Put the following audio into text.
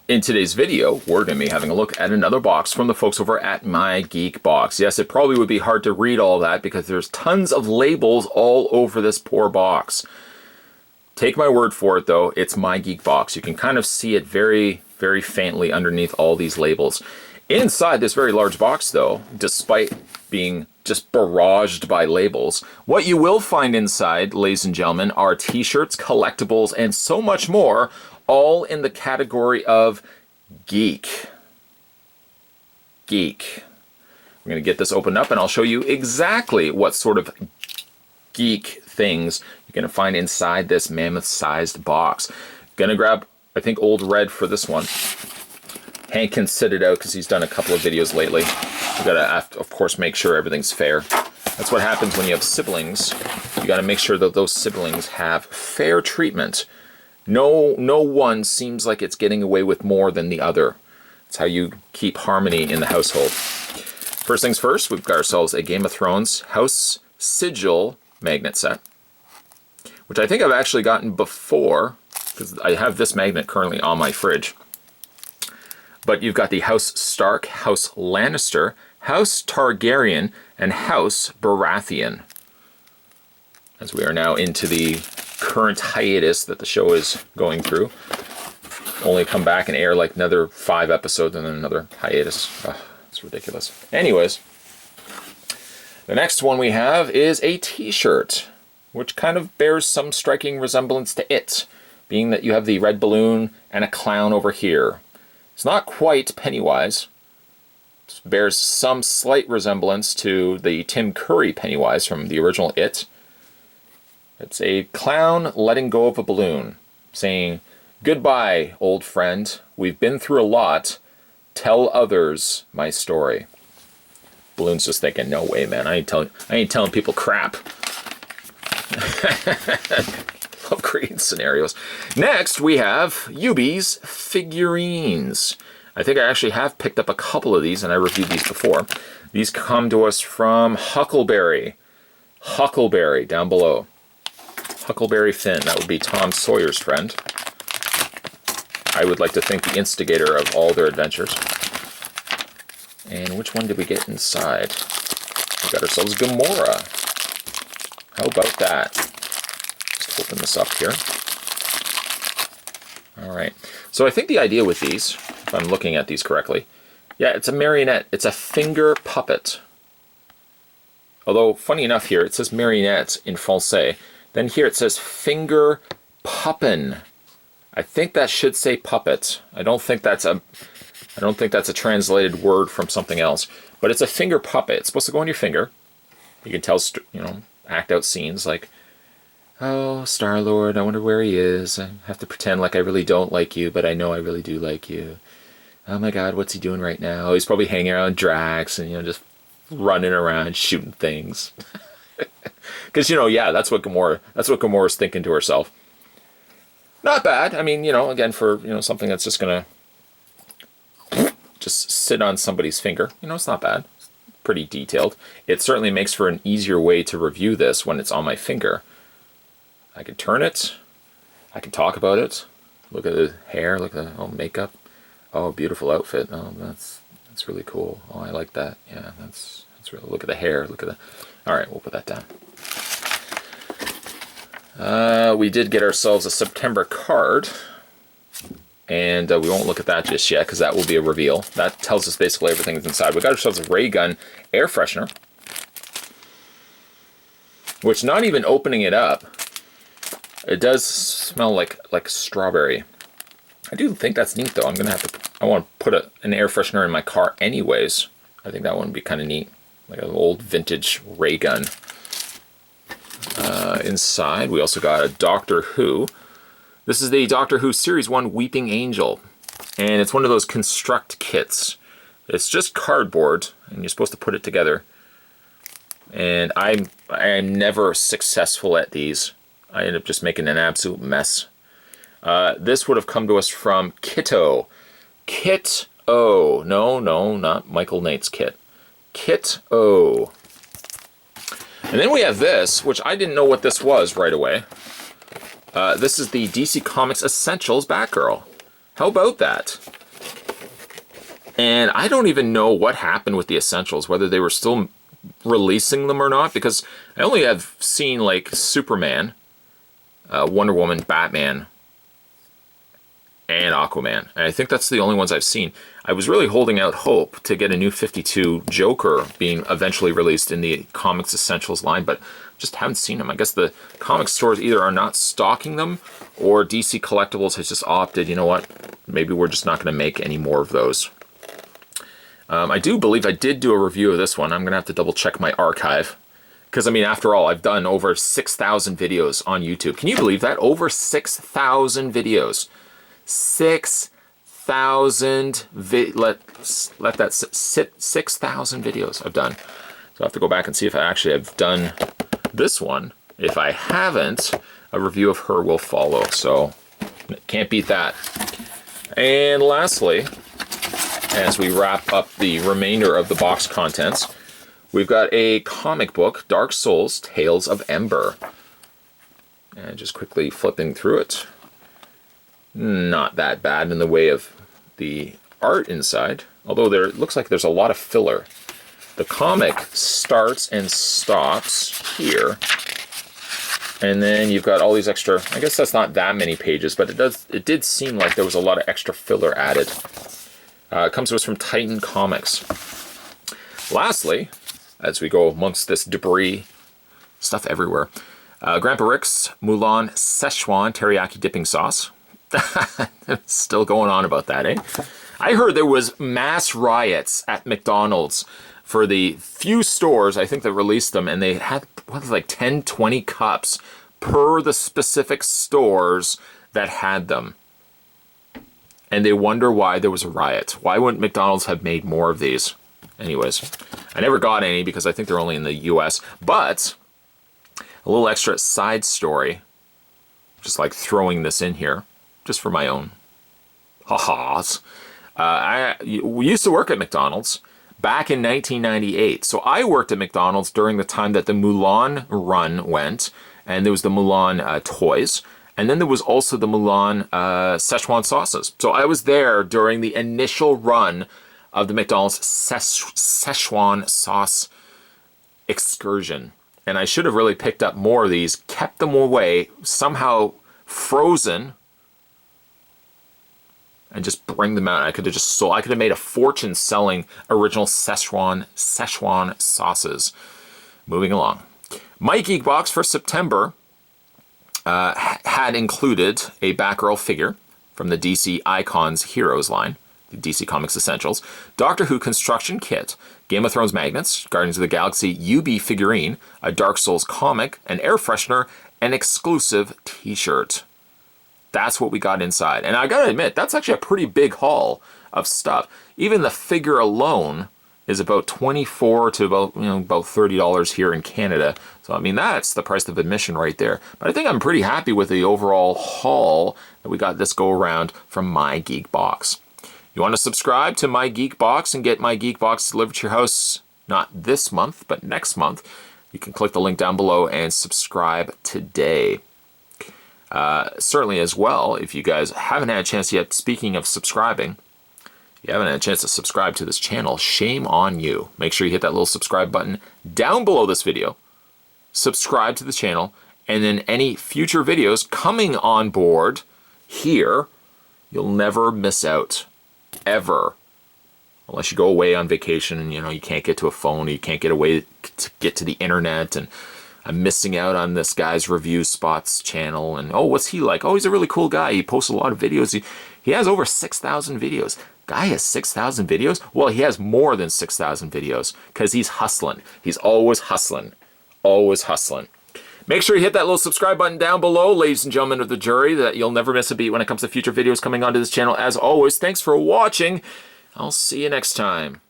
In today's video, we're going to be having a look at another box from the folks over at My Geek Box. Yes, it probably would be hard to read all that because there's tons of labels all over this poor box. Take my word for it though, it's My Geek Box. You can kind of see it very, very faintly underneath all these labels. Inside this very large box though, despite being just barraged by labels, what you will find inside, ladies and gentlemen, are t-shirts, collectibles, and so much more, all in the category of geek. Geek. We're going to get this opened up and I'll show you exactly what sort of geek things you're going to find inside this mammoth-sized box. Gonna grab, I think, Old Red for this one. Hank can sit it out because he's done a couple of videos lately. We've got to, of course, make sure everything's fair. That's what happens when you have siblings. You got to make sure that those siblings have fair treatment. No one seems like it's getting away with more than the other. That's how you keep harmony in the household. First things first, we've got ourselves a Game of Thrones House Sigil magnet set, which I think I've actually gotten before, because I have this magnet currently on my fridge. But you've got the House Stark, House Lannister, House Targaryen, and House Baratheon. As we are now into the current hiatus that the show is going through. Only come back and air like another 5 episodes and then another hiatus. Oh, it's ridiculous. Anyways, the next one we have is a t-shirt, which kind of bears some striking resemblance to it, being that you have the red balloon and a clown over here. It's not quite Pennywise. It bears some slight resemblance to the Tim Curry Pennywise from the original It. It's a clown letting go of a balloon, saying, "Goodbye, old friend. We've been through a lot. Tell others my story." Balloon's just thinking, "No way, man. I ain't telling people crap." Love creating scenarios. Next, we have Yubi's figurines. I think I actually have picked up a couple of these, and I reviewed these before. These come to us from Huckleberry. Huckleberry, down below. Huckleberry Finn, that would be Tom Sawyer's friend. I would like to think the instigator of all their adventures. And which one did we get inside? We got ourselves Gamora. How about that? Just open this up here. Alright, so I think the idea with these, if I'm looking at these correctly, yeah, it's a marionette. It's a finger puppet. Although, funny enough here, it says marionette in Francais. Then here it says finger puppin. I think that should say puppet. I don't think that's a translated word from something else. But it's a finger puppet. It's supposed to go on your finger. You can tell, act out scenes like, "Oh, Star-Lord, I wonder where he is. I have to pretend like I really don't like you, but I know I really do like you. Oh my God, what's he doing right now? He's probably hanging around Drax and, just running around shooting things." Because, yeah, that's what Gamora's thinking to herself. Not bad. I mean, again, for, something that's just going to just sit on somebody's finger. It's not bad. It's pretty detailed. It certainly makes for an easier way to review this when it's on my finger. I can turn it. I can talk about it. Look at the hair. Look at the makeup. Oh, beautiful outfit. Oh, that's really cool. Oh, I like that. Yeah, that's really. Look at the hair. Look at the. All right, we'll put that down. We did get ourselves a September card, and we won't look at that just yet because that will be a reveal. That tells us basically everything that's inside. We got ourselves a ray gun air freshener, which, not even opening it up, it does smell like strawberry. I do think that's neat though. I want to put an air freshener in my car anyways. I think that one would be kind of neat. Like an old vintage ray gun. Inside, we also got a Doctor Who. This is the Doctor Who Series 1 Weeping Angel. And it's one of those construct kits. It's just cardboard, and you're supposed to put it together. And I am never successful at these. I end up just making an absolute mess. This would have come to us from Kit-O. Kit-O. No, not Michael Nate's kit. Kit-O. And then we have this, which I didn't know what this was right away. This is the DC Comics Essentials Batgirl. How about that? And I don't even know what happened with the Essentials, whether they were still releasing them or not, because I only have seen like Superman, Wonder Woman, Batman, and Aquaman. And I think that's the only ones I've seen. I was really holding out hope to get a new 52 Joker being eventually released in the Comics Essentials line, but just haven't seen them. I guess the comic stores either are not stocking them, or DC Collectibles has just opted, you know what, maybe we're just not going to make any more of those. I do believe I did do a review of this one. I'm going to have to double check my archive. Because, I mean, after all, I've done over 6,000 videos on YouTube. Can you believe that? Over 6,000 videos. 6,000 let that sit. 6,000 videos I've done. So I have to go back and see if I actually have done this one. If I haven't, a review of her will follow. So can't beat that. And lastly, as we wrap up the remainder of the box contents, we've got a comic book, Dark Souls, Tales of Ember. And just quickly flipping through it. Not that bad in the way of the art inside, although there looks like there's a lot of filler. The comic starts and stops here. And then you've got all these extra, I guess that's not that many pages, but it did seem like there was a lot of extra filler added. It comes to us from Titan Comics. Lastly, as we go amongst this debris, stuff everywhere, Grandpa Rick's Mulan Szechuan Teriyaki Dipping Sauce. Still going on about that, eh? I heard there was mass riots at McDonald's for the few stores, I think, that released them, and they had, what was it, like 10, 20 cups per the specific stores that had them. And they wonder why there was a riot. Why wouldn't McDonald's have made more of these? Anyways, I never got any because I think they're only in the US. But a little extra side story, just like throwing this in here, just for my own ha-has. We used to work at McDonald's back in 1998. So I worked at McDonald's during the time that the Mulan run went, and there was the Mulan toys. And then there was also the Mulan Szechuan sauces. So I was there during the initial run of the McDonald's Szechuan sauce excursion. And I should have really picked up more of these, kept them away, somehow frozen, and just bring them out. I could have made a fortune selling original Szechuan sauces. Moving along. My Geek Box for September had included a Batgirl figure from the DC Icons Heroes line, the DC Comics Essentials, Doctor Who construction kit, Game of Thrones magnets, Guardians of the Galaxy UB figurine, a Dark Souls comic, an air freshener, an exclusive t-shirt. That's what we got inside. And I gotta admit, that's actually a pretty big haul of stuff. Even the figure alone is about $24 to about $30 here in Canada. So I mean, that's the price of admission right there. But I think I'm pretty happy with the overall haul that we got this go around from My Geek Box. You want to subscribe to My Geek Box and get My Geek Box delivered to your house, not this month, but next month, you can click the link down below and subscribe today. Certainly as well, if you guys haven't had a chance yet, speaking of subscribing, you haven't had a chance to subscribe to this channel, shame on you. Make sure you hit that little subscribe button down below this video, subscribe to the channel, and then any future videos coming on board here, you'll never miss out, ever. Unless you go away on vacation and you can't get to a phone, or you can't get away to get to the internet, and I'm missing out on this guy's Review Spots channel, and oh, what's he like? Oh, he's a really cool guy. He posts a lot of videos. He has over 6,000 videos. Guy has 6,000 videos? Well, he has more than 6,000 videos because he's hustling. He's always hustling. Always hustling. Make sure you hit that little subscribe button down below, ladies and gentlemen of the jury, that you'll never miss a beat when it comes to future videos coming onto this channel. As always, thanks for watching. I'll see you next time.